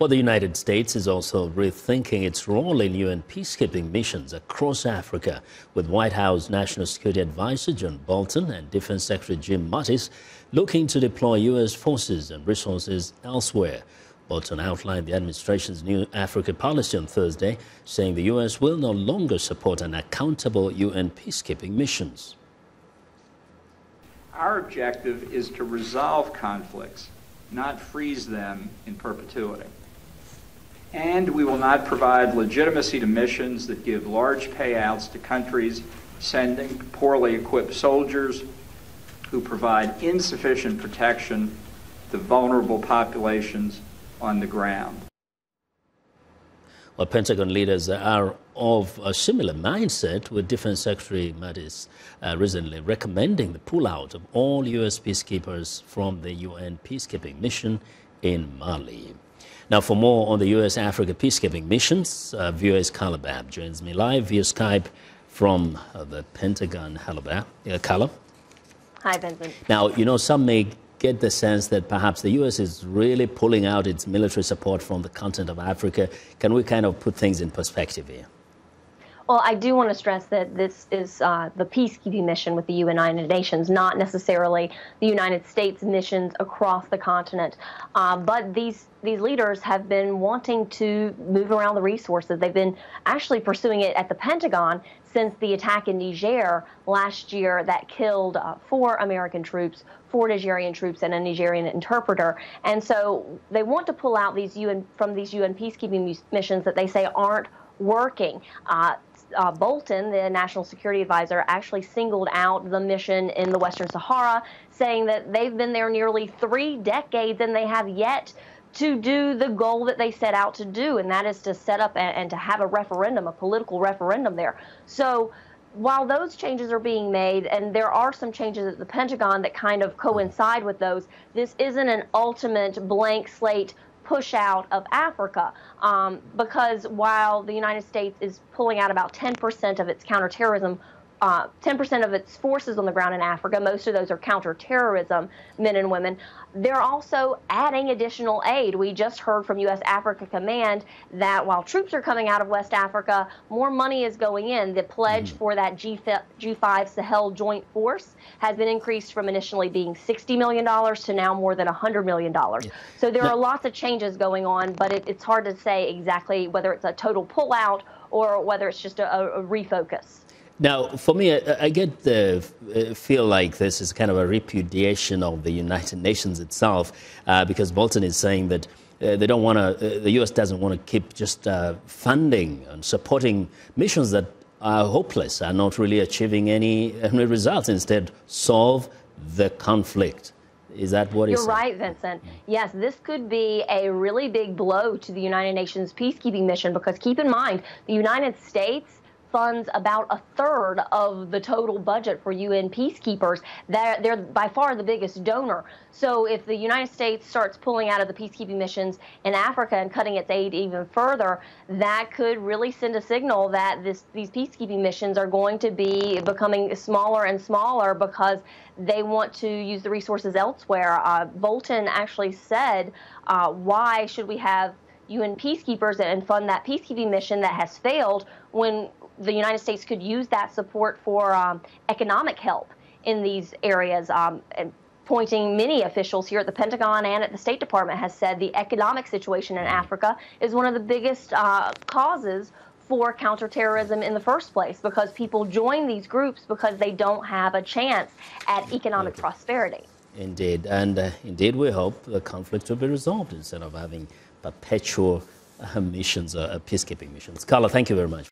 Well, the United States is also rethinking its role in UN peacekeeping missions across Africa, with White House National Security Advisor John Bolton and Defense Secretary Jim Mattis looking to deploy U.S. forces and resources elsewhere. Bolton outlined the administration's new Africa policy on Thursday, saying the U.S. will no longer support unaccountable UN peacekeeping missions. Our objective is to resolve conflicts, not freeze them in perpetuity. And we will not provide legitimacy to missions that give large payouts to countries sending poorly equipped soldiers who provide insufficient protection to vulnerable populations on the ground. Well, Pentagon leaders are of a similar mindset, with Defense Secretary Mattis recently recommending the pullout of all U.S. peacekeepers from the UN peacekeeping mission in Mali. Now, for more on the U.S. Africa peacekeeping missions, VOA's Carla Babb joins me live via Skype from the Pentagon. Hello, Babb. Carla. Hi, Vincent. Now, some may get the sense that perhaps the U.S. is really pulling out its military support from the continent of Africa. Can we kind of put things in perspective here? Well, I do want to stress that this is the peacekeeping mission with the United Nations, not necessarily the United States missions across the continent. But these leaders have been wanting to move around the resources. They've been actually pursuing it at the Pentagon since the attack in Niger last year that killed 4 American troops, 4 Nigerian troops, and a Nigerian interpreter. And so they want to pull out from these UN peacekeeping missions that they say aren't working. Bolton, the National Security Advisor, actually singled out the mission in the Western Sahara, saying that they've been there nearly 3 decades and they have yet to do the goal that they set out to do, and that is to set up and to have a referendum, a political referendum there. So while those changes are being made, and there are some changes at the Pentagon that kind of coincide with those, this isn't an ultimate blank slate push out of Africa, because while the United States is pulling out about 10% of its counterterrorism, 10% of its forces on the ground in Africa, most of those are counterterrorism men and women, they're also adding additional aid. We just heard from U.S. Africa Command that while troops are coming out of West Africa, more money is going in. The pledge for that G5 Sahel Joint Force has been increased from initially being $60 million to now more than $100 million. So there are lots of changes going on, but it's hard to say exactly whether it's a total pullout or whether it's just a refocus. Now, for me, I get the feel like this is kind of a repudiation of the United Nations itself, because Bolton is saying that they don't want to, the U.S. doesn't want to keep just funding and supporting missions that are hopeless, are not really achieving any results. Instead, solve the conflict. Is that what he's saying? You're right, Vincent. Yes, this could be a really big blow to the United Nations peacekeeping mission, because keep in mind, the United States funds about 1/3 of the total budget for UN peacekeepers. They're by far the biggest donor. So if the United States starts pulling out of the peacekeeping missions in Africa and cutting its aid even further, that could really send a signal that these peacekeeping missions are going to be becoming smaller and smaller because they want to use the resources elsewhere. Bolton actually said, why should we have UN peacekeepers and fund that peacekeeping mission that has failed when the United States could use that support for economic help in these areas? And pointing, many officials here at the Pentagon and at the State Department has said the economic situation in Africa is one of the biggest causes for counterterrorism in the first place, because people join these groups because they don't have a chance at economic prosperity. Indeed, and indeed we hope the conflict will be resolved instead of having perpetual missions, peacekeeping missions. Carla, thank you very much.